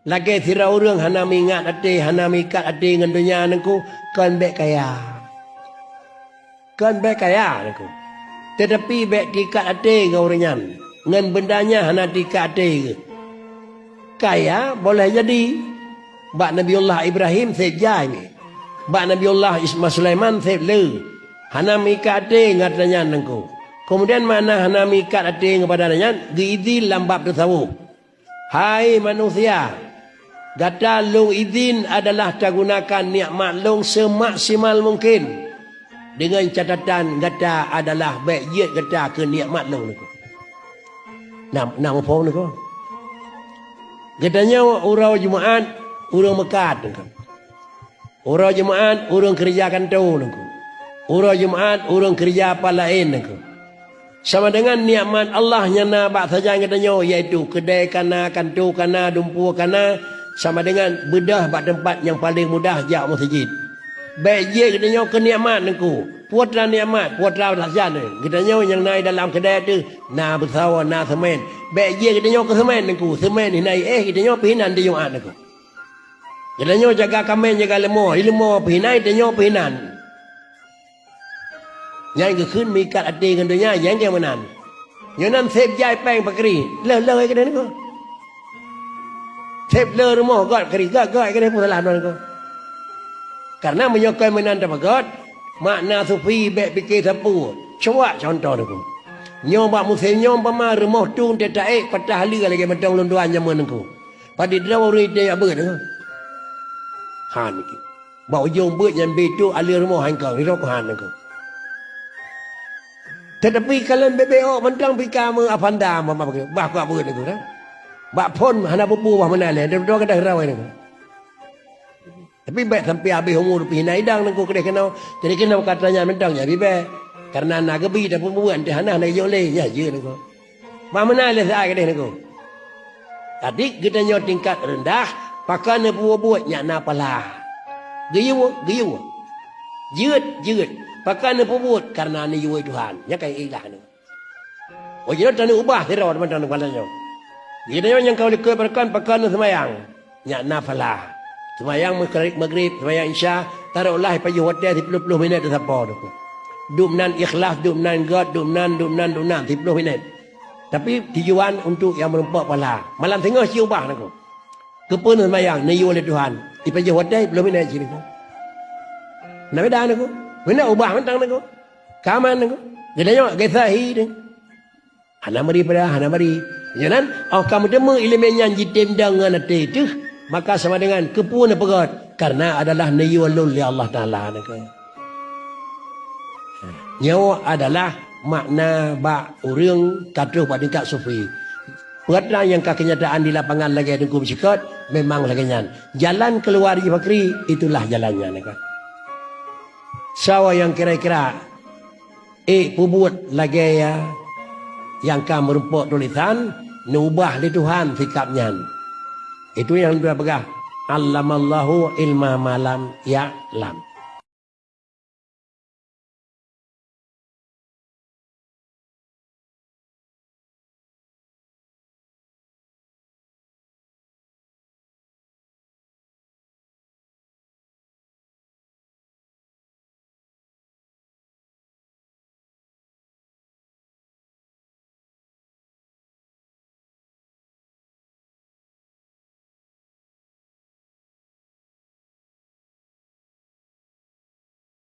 Lagi tira orang hana mingat ate, hana mikat ate dengan dunia nengku kan baik kaya. Kan baik kaya nengku. Tetapi baik tikat ate ke orangnya. Dengan bendanya hana tikat ate. Kaya boleh jadi. Bak Nabiullah Ibrahim sejai ni. Bak Nabiullah Ismail Sulaiman sejai. Hana mikat ate ngatanya nengku. Kemudian mana hana mikat ate kepada nanya. Giizin lambab tersawuf. Hai manusia. Gata long izin adalah gunakan nikmat long semaksimal mungkin. Dengan catatan gata adalah baik je gata ke nikmat long ni. Nak apa ni ko? Katanya orang Jumaat, orang Mekat ni. Orang Jumaat, orang kerja kantor ni. Orang Jumaat, orang kerja apa lain ni. Sama dengan nikmat Allah nyana bak saja katanya iaitu kedai kana, kantor kana, dumpu kana. Sama dengan bedah bak tempat yang paling mudah jak masjid. Baik je katanya ke nikmat nengku. Puatlah nikmat, puatlah lahjan ni. Katanya yang naik dalam kedai tu na bersawa na semen. Baik je katanya ke semen nengku. Semen ni naik katanya pihinan di Jumaat nengku. Katanya jaga kamen jaga lemah, lemah pihinai katanya pihinan. Yang ke khun mikat ati dengan dunia yang dia menan. Yang nan sep jai peng pakri. Le katanya nengku. Sep le rumah god keri god katanya pun salah nengku. Karena menyokoi menanda bagot, makna sufi baik fikir sapu. Coba contoh nengku. Nyom bak musim nyom pama rumah tu tetai patah lia lagi mentang lunduan zaman nengku. Pada dia orang dia apa nengku. Han nengku. Bau jom buat yang betu alir rumah hangkau ni rok han nengku. Tetapi kalian BBO mentang pika me apanda mama pakai. Bah ku apa nengku dah. Bak pon hana pupu bah mana le. Dia kata rawai nengku. Tapi baik sampai habis umur pihina idang nengku kedai kenal. Jadi kenal katanya mentangnya bibe. Karena nak gebi dah pun buat dia hana nak joleh ya je nengku. Bah mana le saya kedai nengku. Tadi kita nyo tingkat rendah pakai ne buat nya na pala. Giyu. Jeut. Pakai ne buat karena ni yui Tuhan. Nya kai ilah nengku. Oh jadi tani ubah tira mentang nengku. Kita yang kau lekoi berkan pakai ne semayang. Nya na pala. Semayang maghrib, semayang isya, taruhlah payuh hotel 30 minit dah sampai tu. Dumnan ikhlas, dumnan God, dumnan 30 minit. Tapi tujuan untuk yang merempak pala. Malam tengah si ubah aku. Kepun semayang, niyu oleh Tuhan. Di payuh hotel 10 minit sini aku. Nak beda aku. Mana ubah mentang aku. Kaman aku. Gedanya gesahi ni. Hana mari. Jangan kamu demo elemen yang jitim dengan itu. Maka sama dengan kepun pegat karena adalah niyulul li Allah Taala naka. Nyawa adalah makna bak urang katuh pada tingkat sufi. Buatlah yang kenyataan di lapangan lagi ada bersikap memang lagi nyan. Jalan keluar di fakri itulah jalannya naka. Sawa yang kira-kira pubut lagi ya yang kamu merumpuk tulisan nubah li Tuhan sikapnya. Itu yang dia pegang. Allamallahu ilma malam ya'lam.